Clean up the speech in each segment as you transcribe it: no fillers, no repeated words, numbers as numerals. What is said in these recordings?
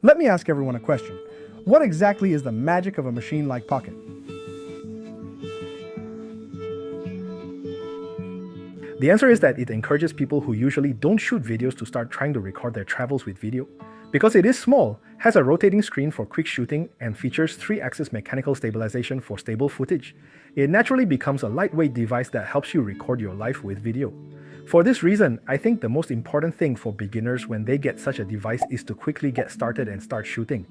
Let me ask everyone a question. What exactly is the magic of a machine like Pocket? The answer is that it encourages people who usually don't shoot videos to start trying to record their travels with video. Because it is small, has a rotating screen for quick shooting, and features 3-axis mechanical stabilization for stable footage, it naturally becomes a lightweight device that helps you record your life with video. For this reason, I think the most important thing for beginners when they get such a device is to quickly get started and start shooting.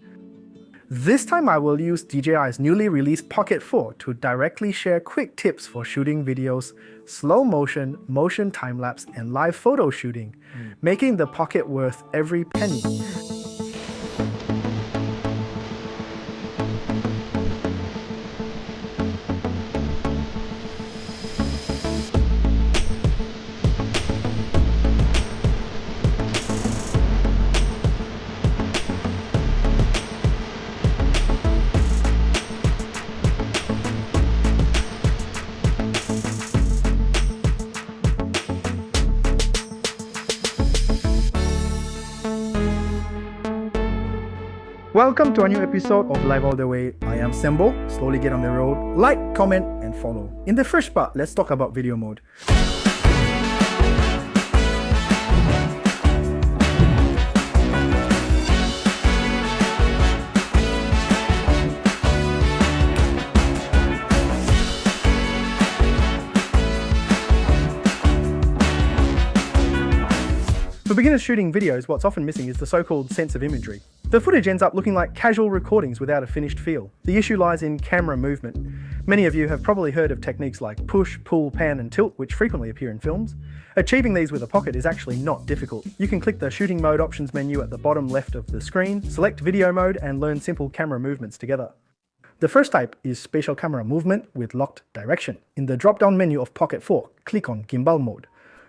This time I will use DJI's newly released Pocket 4 to directly share quick tips for shooting videos, slow motion, motion time-lapse, and live photo shooting, making the Pocket worth every penny. Welcome to a new episode of Live All The Way. I am Sembo. Slowly get on the road. Like, comment, and follow. In the first part, let's talk about video mode. For beginners shooting videos, what's often missing is the so-called sense of imagery. The footage ends up looking like casual recordings without a finished feel. The issue lies in camera movement. Many of you have probably heard of techniques like push, pull, pan, and tilt, which frequently appear in films. Achieving these with a Pocket is actually not difficult. You can click the shooting mode options menu at the bottom left of the screen, select video mode, and learn simple camera movements together. The first type is spatial camera movement with locked direction. In the drop-down menu of Pocket 4, click on Gimbal mode.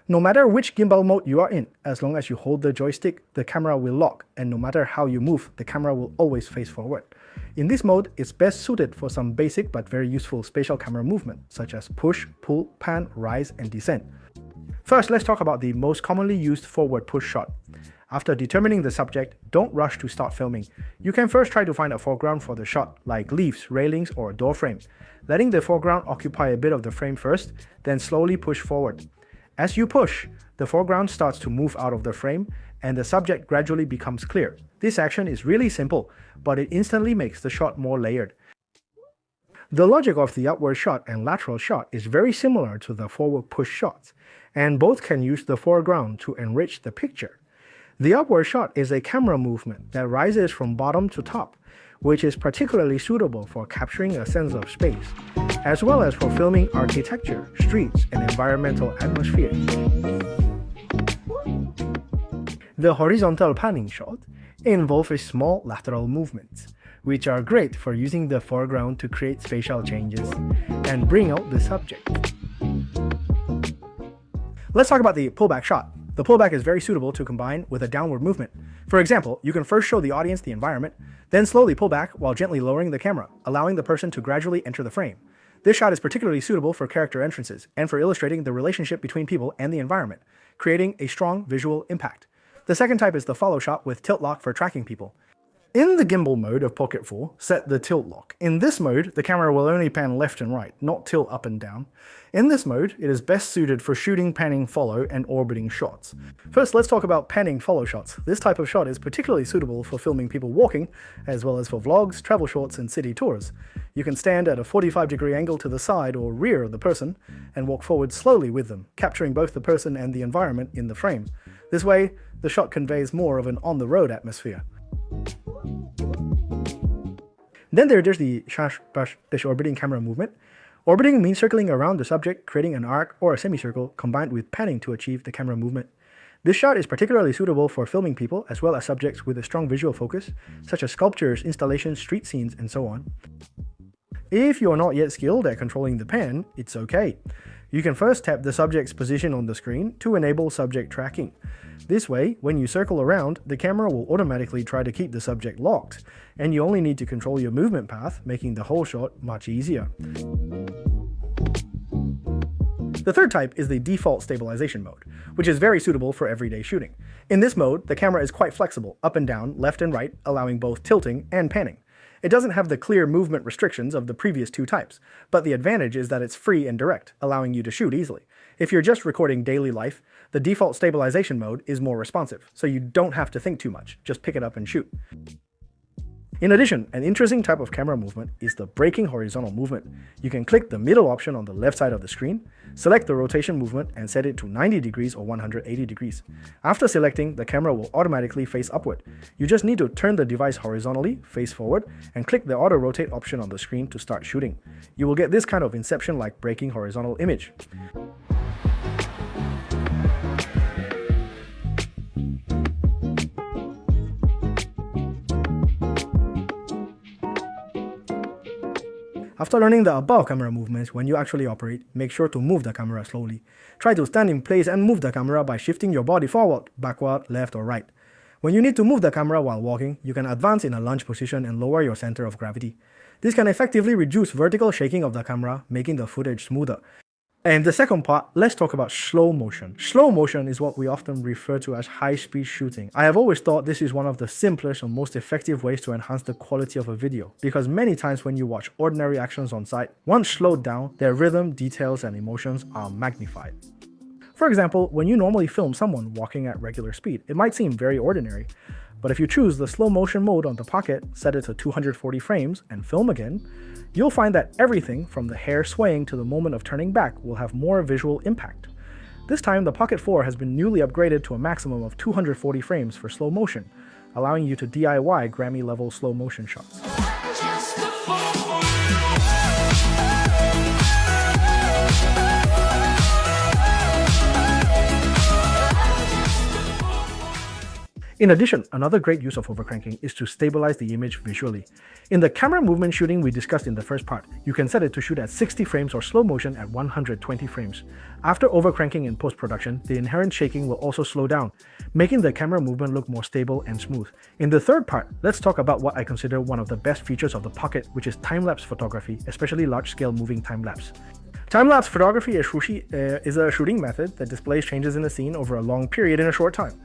No matter which gimbal mode you are in, as long as you hold the joystick, the camera will lock, and no matter how you move, the camera will always face forward. In this mode, it's best suited for some basic but very useful spatial camera movement, such as push, pull, pan, rise, and descent. First, let's talk about the most commonly used forward push shot. After determining the subject, don't rush to start filming. You can first try to find a foreground for the shot, like leaves, railings, or a door frame. Letting the foreground occupy a bit of the frame first, then slowly push forward. As you push, the foreground starts to move out of the frame and the subject gradually becomes clear. This action is really simple, but it instantly makes the shot more layered. The logic of the upward shot and lateral shot is very similar to the forward push shots, and both can use the foreground to enrich the picture. The upward shot is a camera movement that rises from bottom to top, which is particularly suitable for capturing a sense of space, as well as for filming architecture, streets, and environmental atmosphere. The horizontal panning shot involves a small lateral movements, which are great for using the foreground to create spatial changes and bring out the subject. Let's talk about the pullback shot. The pullback is very suitable to combine with a downward movement. For example, you can first show the audience the environment, then slowly pull back while gently lowering the camera, allowing the person to gradually enter the frame. This shot is particularly suitable for character entrances and for illustrating the relationship between people and the environment, creating a strong visual impact. The second type is the follow shot with tilt lock for tracking people. In the gimbal mode of Pocket 4, set the tilt lock. In this mode, the camera will only pan left and right, not tilt up and down. In this mode, it is best suited for shooting, panning, follow, and orbiting shots. First, let's talk about panning follow shots. This type of shot is particularly suitable for filming people walking, as well as for vlogs, travel shorts, and city tours. You can stand at a 45-degree angle to the side or rear of the person, and walk forward slowly with them, capturing both the person and the environment in the frame. This way, the shot conveys more of an on-the-road atmosphere. Then there's the orbiting camera movement. Orbiting means circling around the subject, creating an arc or a semicircle combined with panning to achieve the camera movement. This shot is particularly suitable for filming people as well as subjects with a strong visual focus, such as sculptures, installations, street scenes, and so on. If you are not yet skilled at controlling the pan, it's okay. You can first tap the subject's position on the screen to enable subject tracking. This way, when you circle around, the camera will automatically try to keep the subject locked, and you only need to control your movement path, making the whole shot much easier. The third type is the default stabilization mode. which is very suitable for everyday shooting. In this mode, the camera is quite flexible, up and down, left and right, allowing both tilting and panning. It doesn't have the clear movement restrictions of the previous two types, but the advantage is that it's free and direct, allowing you to shoot easily. If you're just recording daily life, the default stabilization mode is more responsive, so you don't have to think too much, just pick it up and shoot. In addition, an interesting type of camera movement is the breaking horizontal movement. You can click the middle option on the left side of the screen, select the rotation movement and set it to 90 degrees or 180 degrees. After selecting, the camera will automatically face upward. You just need to turn the device horizontally, face forward, and click the auto rotate option on the screen to start shooting. You will get this kind of Inception-like breaking horizontal image. After learning the above camera movements, when you actually operate, make sure to move the camera slowly. Try to stand in place and move the camera by shifting your body forward, backward, left or right. When you need to move the camera while walking, you can advance in a lunge position and lower your center of gravity. This can effectively reduce vertical shaking of the camera, making the footage smoother. And the second part, let's talk about slow motion. Slow motion is what we often refer to as high-speed shooting. I have always thought this is one of the simplest and most effective ways to enhance the quality of a video, because many times when you watch ordinary actions on site, once slowed down, their rhythm, details, and emotions are magnified. For example, when you normally film someone walking at regular speed, it might seem very ordinary. But if you choose the slow motion mode on the Pocket, set it to 240 frames, and film again, you'll find that everything from the hair swaying to the moment of turning back will have more visual impact. This time, the Pocket 4 has been newly upgraded to a maximum of 240 frames for slow motion, allowing you to DIY Grammy-level slow motion shots. In addition, another great use of overcranking is to stabilize the image visually. In the camera movement shooting we discussed in the first part, you can set it to shoot at 60 frames or slow motion at 120 frames. After overcranking in post-production, the inherent shaking will also slow down, making the camera movement look more stable and smooth. In the third part, let's talk about what I consider one of the best features of the Pocket, which is time-lapse photography, especially large-scale moving time-lapse. Time-lapse photography is a shooting method that displays changes in a scene over a long period in a short time.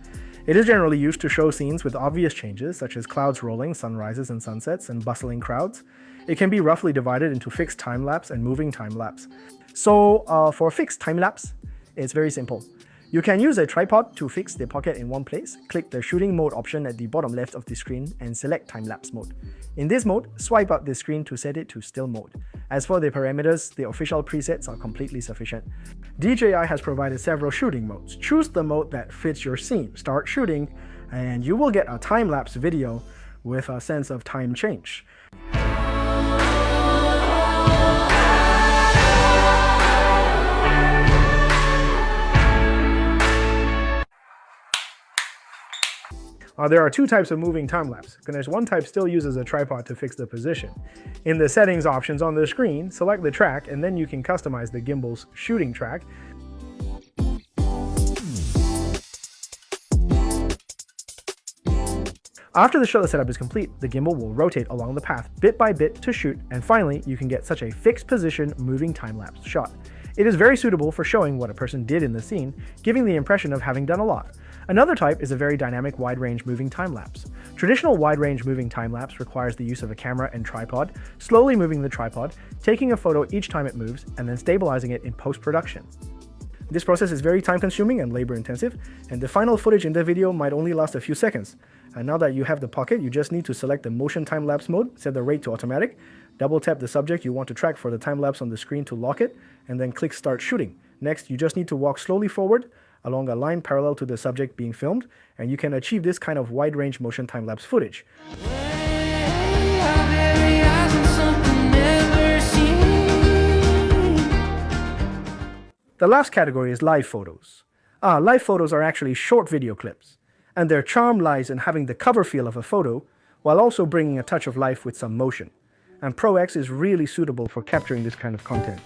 It is generally used to show scenes with obvious changes, such as clouds rolling, sunrises and sunsets, and bustling crowds. It can be roughly divided into fixed time-lapse and moving time-lapse. So for fixed time-lapse, it's very simple. You can use a tripod to fix the Pocket in one place, click the shooting mode option at the bottom left of the screen and select time-lapse mode. In this mode, swipe up the screen to set it to still mode. As for the parameters, the official presets are completely sufficient. DJI has provided several shooting modes. Choose the mode that fits your scene, start shooting, and you will get a time-lapse video with a sense of time change. There are two types of moving time-lapse. There's one type still uses a tripod to fix the position. In the settings options on the screen, select the track and then you can customize the gimbal's shooting track. After the shutter setup is complete, the gimbal will rotate along the path bit by bit to shoot, and finally you can get such a fixed position moving time-lapse shot. It is very suitable for showing what a person did in the scene, giving the impression of having done a lot. Another type is a very dynamic wide-range moving time-lapse. Traditional wide-range moving time-lapse requires the use of a camera and tripod, slowly moving the tripod, taking a photo each time it moves, and then stabilizing it in post-production. This process is very time-consuming and labor-intensive, and the final footage in the video might only last a few seconds. And now that you have the Pocket, you just need to select the motion time-lapse mode, set the rate to automatic, double-tap the subject you want to track for the time-lapse on the screen to lock it, and then click Start Shooting. Next, you just need to walk slowly forward, along a line parallel to the subject being filmed, and you can achieve this kind of wide-range motion time-lapse footage. The last category is live photos. Live photos are actually short video clips, and their charm lies in having the cover feel of a photo, while also bringing a touch of life with some motion. And Pro X is really suitable for capturing this kind of content.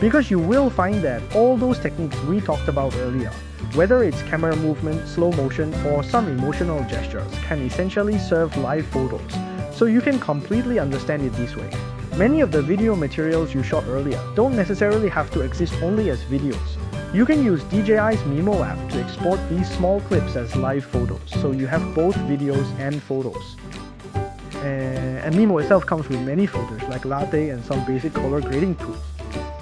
because you will find that all those techniques we talked about earlier, whether it's camera movement, slow motion, or some emotional gestures, can essentially serve live photos, so you can completely understand it this way. Many of the video materials you shot earlier don't necessarily have to exist only as videos. You can use DJI's Mimo app to export these small clips as live photos, so you have both videos and photos. And Mimo itself comes with many filters like latte and some basic color grading tools.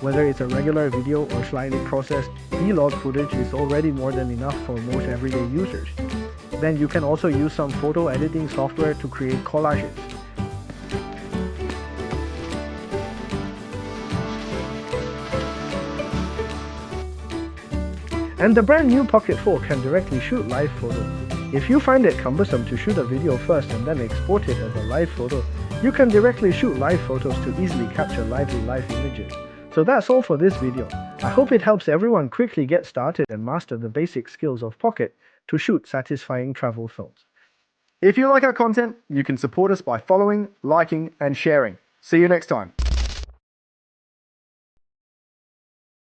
Whether it's a regular video or slightly processed vlog footage is already more than enough for most everyday users. Then you can also use some photo editing software to create collages. And the brand new Pocket 4 can directly shoot live photos. If you find it cumbersome to shoot a video first and then export it as a live photo, you can directly shoot live photos to easily capture lively live images. So that's all for this video. I hope it helps everyone quickly get started and master the basic skills of Pocket to shoot satisfying travel films. If you like our content, you can support us by following, liking, and sharing. See you next time.